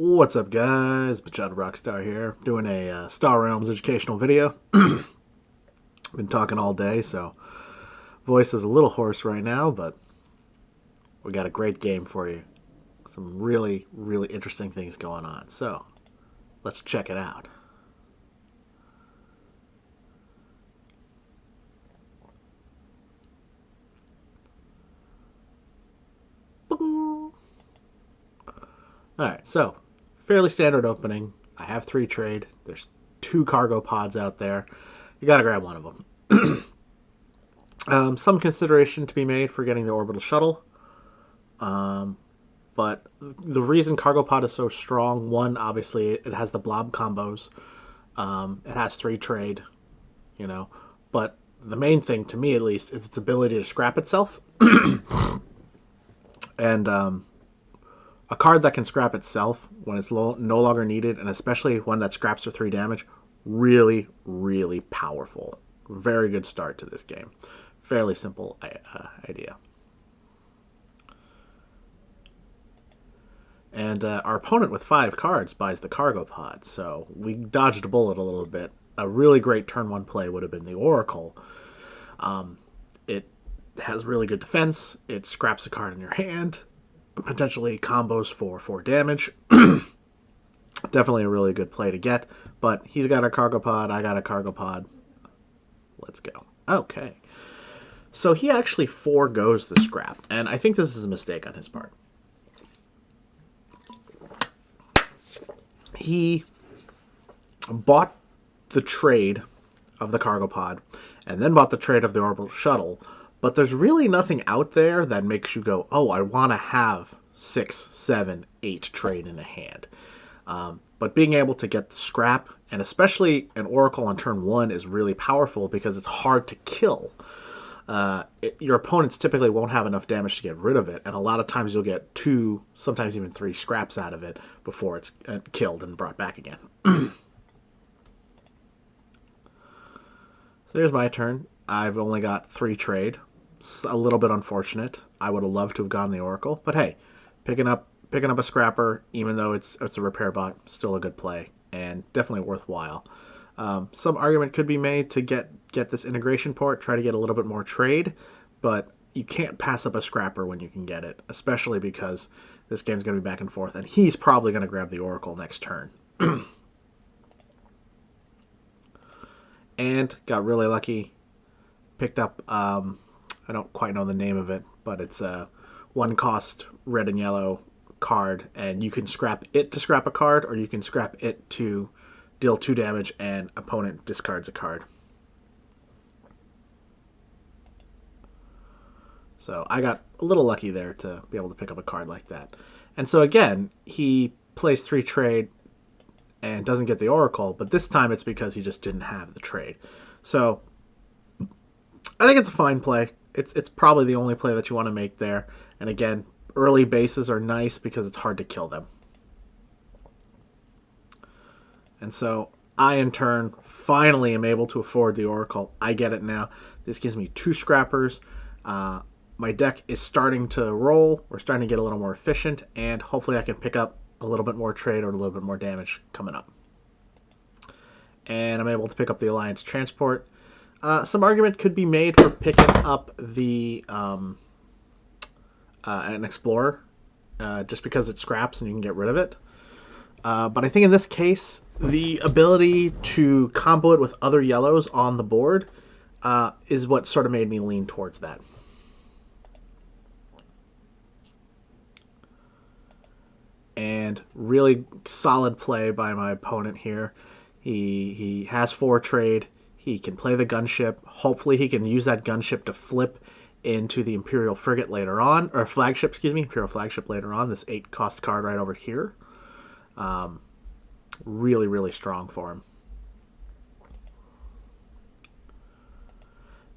What's up, guys? Bachata Rockstar here, doing a Star Realms educational video. Been talking all day, so voice is a little hoarse right now, but we got a great game for you. Some really, really interesting things going on. So, let's check it out. Alright, so, fairly standard opening. I have 3 trade. There's 2 cargo pods out there. You gotta grab one of them. Some consideration to be made for getting the orbital shuttle. But the reason cargo pod is so strong, one, obviously, it has the blob combos. It has 3 trade, you know. But the main thing, to me at least, is its ability to scrap itself. And a card that can scrap itself when it's no longer needed, and especially one that scraps for 3 damage, really, really powerful. Very good start to this game. Fairly simple idea. And our opponent with 5 cards buys the cargo pod, so we dodged a bullet a little bit. A really great turn 1 play would have been the Oracle. It has really good defense. It scraps a card in your hand. Potentially combos for 4 damage. Definitely a really good play to get. But he's got a cargo pod. I got a cargo pod. Let's go. Okay. So he actually forgoes the scrap. And I think this is a mistake on his part. He bought the trade of the cargo pod and then bought the trade of the orbital shuttle, but there's really nothing out there that makes you go, oh, I want to have 6, 7, 8 trade in a hand. But being able to get the scrap, and especially an Oracle on turn 1, is really powerful because it's hard to kill. Your opponents typically won't have enough damage to get rid of it, and a lot of times you'll get 2, sometimes even 3 scraps out of it before it's killed and brought back again. So here's my turn. I've only got 3 trade. It's a little bit unfortunate. I would have loved to have gone the Oracle, but hey, picking up a scrapper, even though it's a repair bot, still a good play and definitely worthwhile. Some argument could be made to get this integration port, try to get a little bit more trade, but you can't pass up a scrapper when you can get it, especially because this game's going to be back and forth, and he's probably going to grab the Oracle next turn. And got really lucky. Picked up, I don't quite know the name of it, but it's a 1-cost red and yellow card, and you can scrap it to scrap a card, or you can scrap it to deal 2 damage and opponent discards a card. So I got a little lucky there to be able to pick up a card like that. And so again, he plays 3 trade and doesn't get the Oracle, but this time it's because he just didn't have the trade. So I think it's a fine play. It's probably the only play that you want to make there. And again, early bases are nice because it's hard to kill them. And so I, in turn, finally am able to afford the Oracle. I get it now. This gives me 2 scrappers. My deck is starting to roll. We're starting to get a little more efficient, and hopefully I can pick up a little bit more trade or a little bit more damage coming up. And I'm able to pick up the Alliance Transport. Some argument could be made for picking up the an Explorer, just because it scraps and you can get rid of it. But I think in this case, the ability to combo it with other yellows on the board is what sort of made me lean towards that. And really solid play by my opponent here. He has 4 trade. He can play the gunship. Hopefully he can use that gunship to flip into the Imperial Frigate later on, or flagship, excuse me, Imperial Flagship later on, this 8-cost card right over here. Really, really strong for him.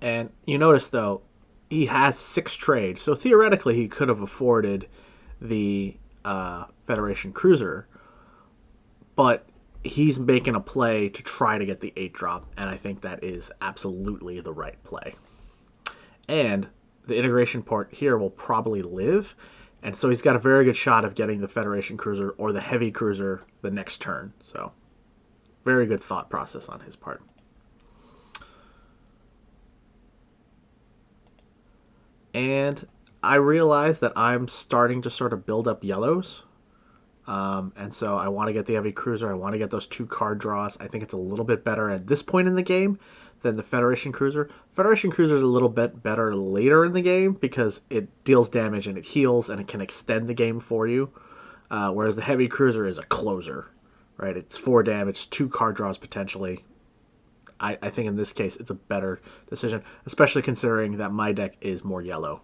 And you notice, though, he has 6 trade, so theoretically he could have afforded the Federation Cruiser, but he's making a play to try to get the 8-drop, and I think that is absolutely the right play. And the integration port here will probably live, And so he's got a very good shot of getting the Federation cruiser or the heavy cruiser the next turn. So very good thought process on his part. And I realize that I'm starting to sort of build up yellows. And so I want to get the heavy cruiser. I want to get those 2 card draws. I think it's a little bit better at this point in the game than the Federation cruiser. Federation cruiser is a little bit better later in the game because it deals damage and it heals and it can extend the game for you. Whereas the heavy cruiser is a closer, right? It's 4 damage, 2 card draws potentially. I think in this case it's a better decision, especially considering that my deck is more yellow.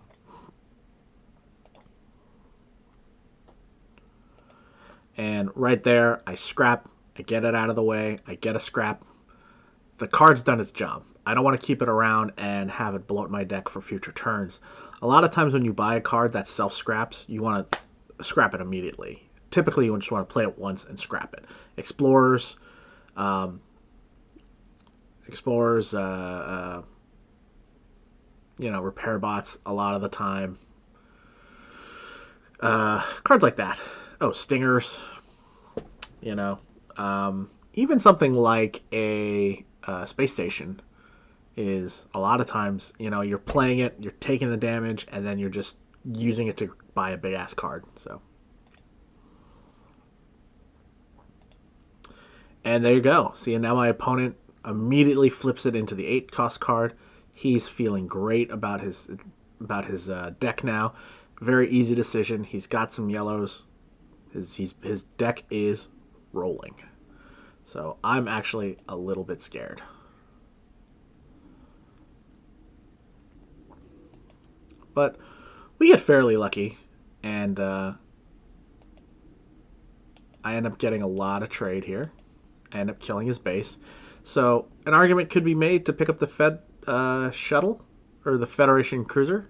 And right there, I scrap, I get it out of the way, I get a scrap. The card's done its job. I don't want to keep it around and have it bloat my deck for future turns. A lot of times when you buy a card that self-scraps, you want to scrap it immediately. Typically, you just want to play it once and scrap it. Explorers, repair bots a lot of the time. Cards like that. Oh, stingers. Even something like a space station is a lot of times, you're playing it, you're taking the damage, and then you're just using it to buy a big ass card. So, and there you go. See, and now my opponent immediately flips it into the 8 cost card. He's feeling great about his deck now. Very easy decision. He's got some yellows. His deck is rolling. So I'm actually a little bit scared. But we get fairly lucky, and I end up getting a lot of trade here. I end up killing his base. So an argument could be made to pick up the Fed shuttle or the Federation cruiser.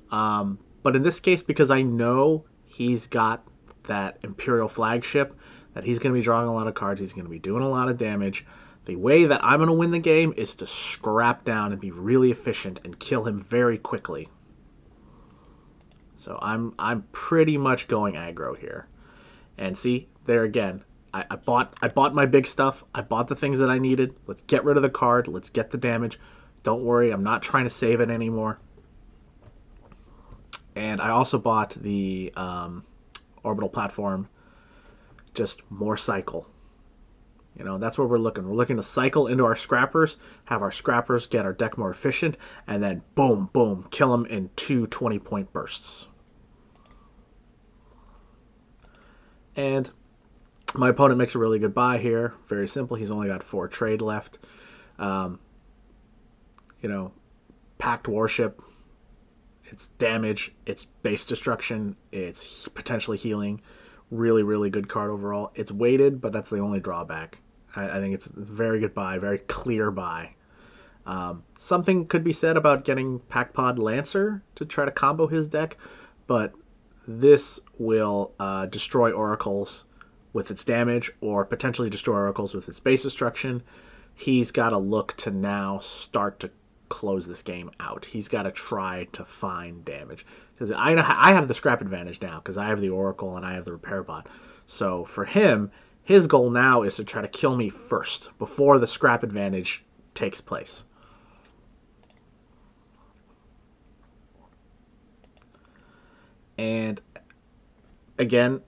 But in this case, because I know he's got that Imperial flagship, that he's going to be drawing a lot of cards, he's going to be doing a lot of damage. The way that I'm going to win the game is to scrap down and be really efficient and kill him very quickly. So I'm pretty much going aggro here. And see, there again, I bought my big stuff. I bought the things that I needed. Let's get rid of the card. Let's get the damage. Don't worry, I'm not trying to save it anymore. And I also bought the orbital platform. Just more cycle. That's what we're looking. We're looking to cycle into our scrappers, have our scrappers get our deck more efficient, and then boom, boom, kill them in 2 20-point bursts. And my opponent makes a really good buy here. Very simple. He's only got 4 trade left. Packed Warship. It's damage. It's base destruction. It's potentially healing. Really, really good card overall. It's weighted, but that's the only drawback. I think it's a very good buy. Very clear buy. Something could be said about getting Packpod Lancer to try to combo his deck, but this will destroy oracles with its damage or potentially destroy oracles with its base destruction. He's got to look to now start to close this game out. He's got to try to find damage. Because I have the scrap advantage now because I have the oracle and I have the repair bot. So for him, his goal now is to try to kill me first before the scrap advantage takes place. And again,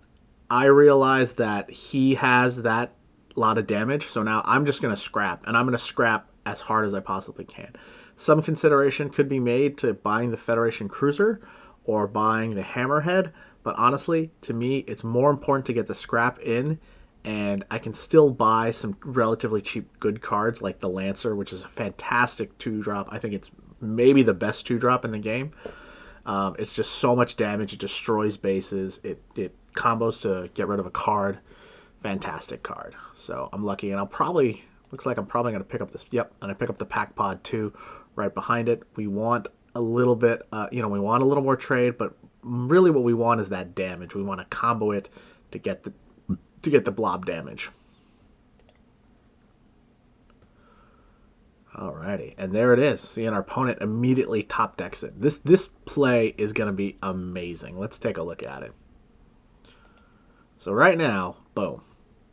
I realize that he has that lot of damage, so now I'm just going to scrap, and I'm going to scrap as hard as I possibly can. Some consideration could be made to buying the Federation cruiser or buying the Hammerhead, but honestly, to me, it's more important to get the scrap in, and I can still buy some relatively cheap good cards like the Lancer, which is a fantastic 2-drop. I think it's maybe the best 2-drop in the game. It's just so much damage. It destroys bases. It combos to get rid of a card. Fantastic card. So I'm lucky, and looks like I'm probably going to pick up this. Yep, and I pick up the Pack Pod 2 right behind it. We want a little bit, we want a little more trade, but really what we want is that damage. We want to combo it to get the blob damage. Alrighty, and there it is. Seeing our opponent immediately top decks it. This play is going to be amazing. Let's take a look at it. So right now, boom,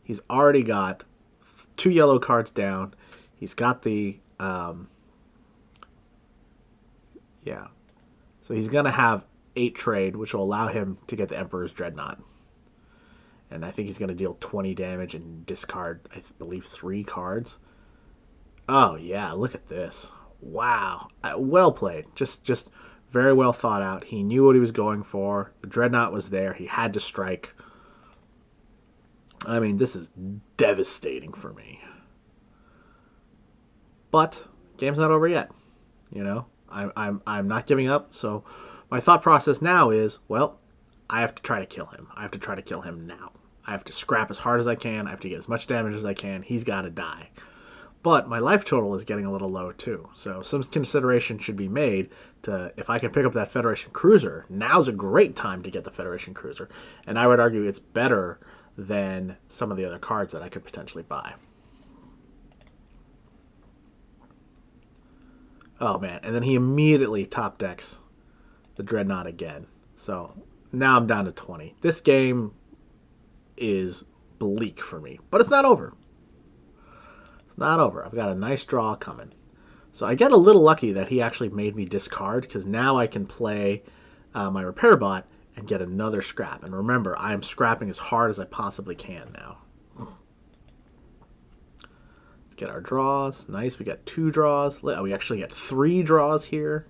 he's already got 2 yellow cards down. He's got the yeah. So he's going to have 8 trade, which will allow him to get the Emperor's Dreadnought. And I think he's going to deal 20 damage and discard, I believe, 3 cards. Oh, yeah, look at this. Wow. Well played. Just very well thought out. He knew what he was going for. The Dreadnought was there. He had to strike. I mean, this is devastating for me. But game's not over yet. You know, I'm not giving up. So my thought process now is, well, I have to try to kill him. I have to try to kill him now. I have to scrap as hard as I can. I have to get as much damage as I can. He's got to die. But my life total is getting a little low too. So some consideration should be made to, if I can pick up that Federation Cruiser, now's a great time to get the Federation Cruiser. And I would argue it's better than some of the other cards that I could potentially buy. Oh man, and then he immediately top decks the Dreadnought again. So now I'm down to 20. This game is bleak for me, but it's not over. It's not over. I've got a nice draw coming. So I get a little lucky that he actually made me discard, because now I can play my repair bot and get another scrap. And remember, I am scrapping as hard as I possibly can now. Let's get our draws. Nice. We got 2 draws. We actually get 3 draws here.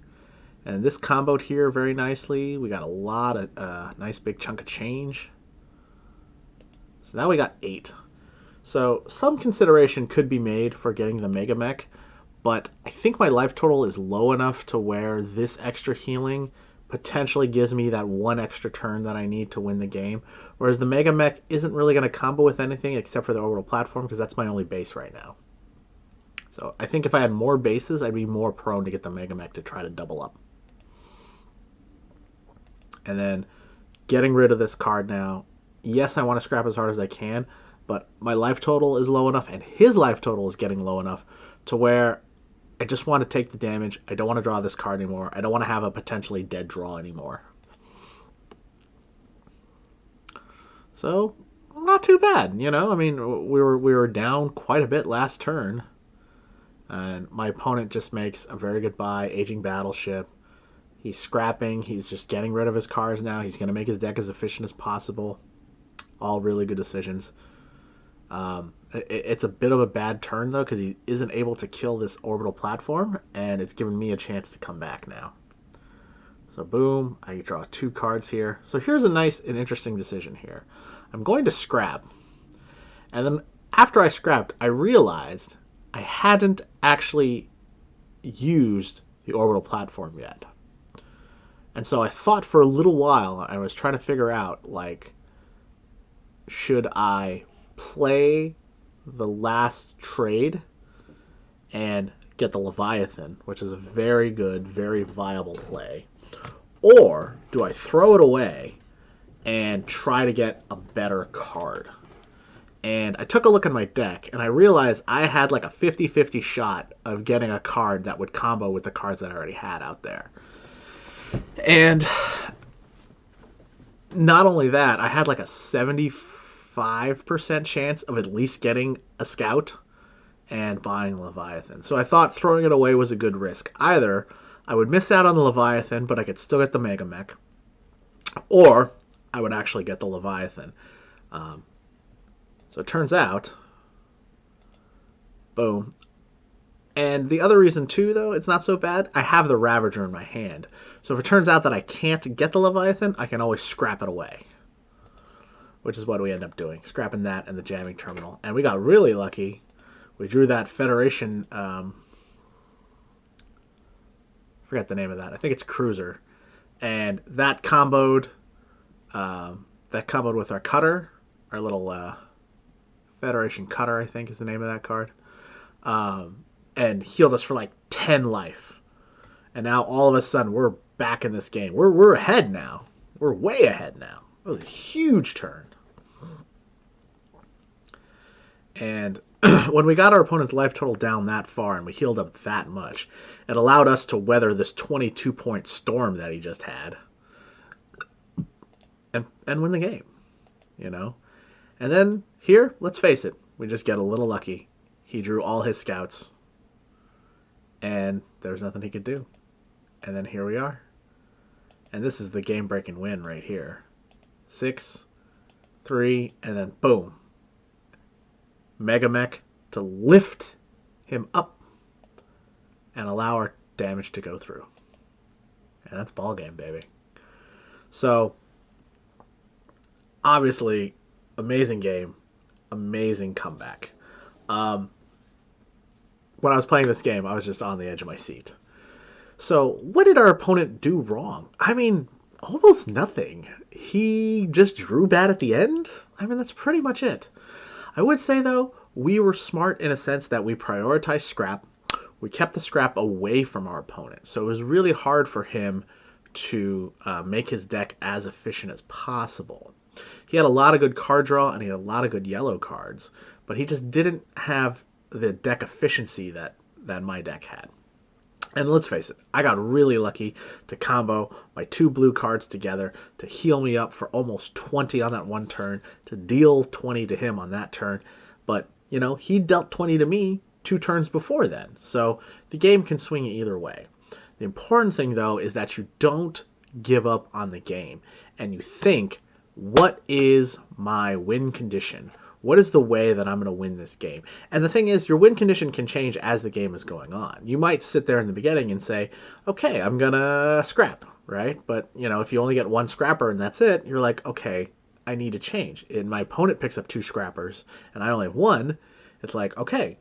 And this comboed here very nicely. We got a lot of nice big chunk of change. So now we got 8. So some consideration could be made for getting the Mega Mech, but I think my life total is low enough to where this extra healing potentially gives me that 1 extra turn that I need to win the game, whereas the Mega Mech isn't really going to combo with anything except for the orbital platform, because that's my only base right now. So I think if I had more bases, I'd be more prone to get the Mega Mech to try to double up. And then getting rid of this card now. Yes, I want to scrap as hard as I can, but my life total is low enough, and his life total is getting low enough to where I just want to take the damage. I don't want to draw this card anymore. I don't want to have a potentially dead draw anymore. So, not too bad, you know? I mean, we were down quite a bit last turn, and my opponent just makes a very good buy, Aging Battleship. He's scrapping. He's just getting rid of his cards now. He's going to make his deck as efficient as possible. All really good decisions. It's a bit of a bad turn, though, because he isn't able to kill this orbital platform, and it's given me a chance to come back now. So boom, I draw 2 cards here. So here's a nice and interesting decision here. I'm going to scrap. And then after I scrapped, I realized I hadn't actually used the orbital platform yet. And so I thought for a little while, I was trying to figure out, like, should I play the last trade and get the Leviathan, which is a very good, very viable play, or do I throw it away and try to get a better card? And I took a look at my deck, and I realized I had like a 50-50 shot of getting a card that would combo with the cards that I already had out there. And not only that, I had like a 75% chance of at least getting a scout and buying Leviathan. So I thought throwing it away was a good risk. Either I would miss out on the Leviathan, but I could still get the Mega Mech, or I would actually get the Leviathan. So it turns out, boom. And the other reason, too, though, it's not so bad, I have the Ravager in my hand. So if it turns out that I can't get the Leviathan, I can always scrap it away. Which is what we end up doing, scrapping that and the jamming terminal. And we got really lucky. We drew that Federation, forget the name of that. I think it's Cruiser. And that comboed with our Cutter, our little Federation Cutter, I think is the name of that card. And healed us for like 10 life. And now all of a sudden we're back in this game. We're ahead now. We're way ahead now. It was a huge turn. And When we got our opponent's life total down that far and we healed up that much, it allowed us to weather this 22-point storm that he just had and win the game, you know? And then here, let's face it, we just get a little lucky. He drew all his scouts, and there's nothing he could do. And then here we are. And this is the game-breaking win right here. 6, 3, and then boom. Mega Mech to lift him up and allow our damage to go through. And that's ball game, baby. So, obviously, amazing game. Amazing comeback. When I was playing this game, I was just on the edge of my seat. So, what did our opponent do wrong? I mean, almost nothing. He just drew bad at the end? I mean, that's pretty much it. I would say, though, we were smart in a sense that we prioritized scrap. We kept the scrap away from our opponent. So it was really hard for him to make his deck as efficient as possible. He had a lot of good card draw and he had a lot of good yellow cards, but he just didn't have the deck efficiency that my deck had. And let's face it, I got really lucky to combo my 2 blue cards together to heal me up for almost 20 on that one turn, to deal 20 to him on that turn. But, you know, he dealt 20 to me 2 turns before then. So the game can swing either way. The important thing, though, is that you don't give up on the game. And you think, what is my win condition? What is the way that I'm going to win this game? And the thing is, your win condition can change as the game is going on. You might sit there in the beginning and say, okay, I'm going to scrap, right? But, you know, if you only get 1 scrapper and that's it, you're like, okay, I need to change. And my opponent picks up 2 scrappers and I only have 1. It's like, okay,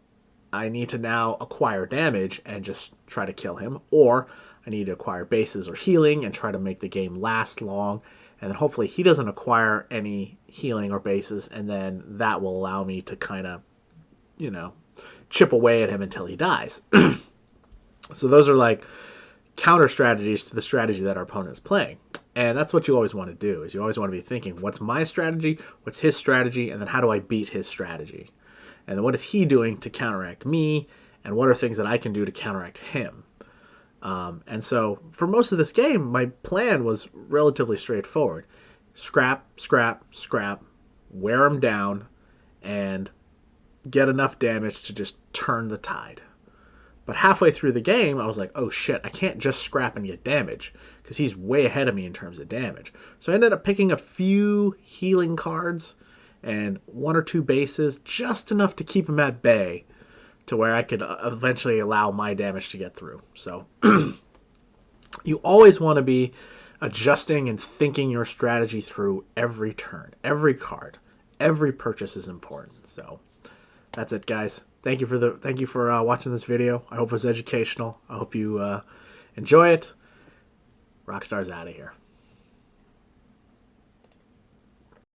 I need to now acquire damage and just try to kill him. Or I need to acquire bases or healing and try to make the game last long. And then hopefully he doesn't acquire any healing or bases, and then that will allow me to kind of, you know, chip away at him until he dies. So those are like counter strategies to the strategy that our opponent is playing. And that's what you always want to do, is you always want to be thinking, what's my strategy, what's his strategy, and then how do I beat his strategy? And then what is he doing to counteract me, and what are things that I can do to counteract him? And so for most of this game, my plan was relatively straightforward. Scrap, scrap, scrap, wear him down, and get enough damage to just turn the tide. But halfway through the game, I was like, oh shit, I can't just scrap and get damage, because he's way ahead of me in terms of damage. So I ended up picking a few healing cards and 1 or 2 bases, just enough to keep him at bay, to where I could eventually allow my damage to get through. So you always want to be adjusting and thinking your strategy through every turn, every card, every purchase is important. So that's it, guys. Thank you for watching this video. I hope it was educational. I hope you enjoy it. Rockstar's out of here.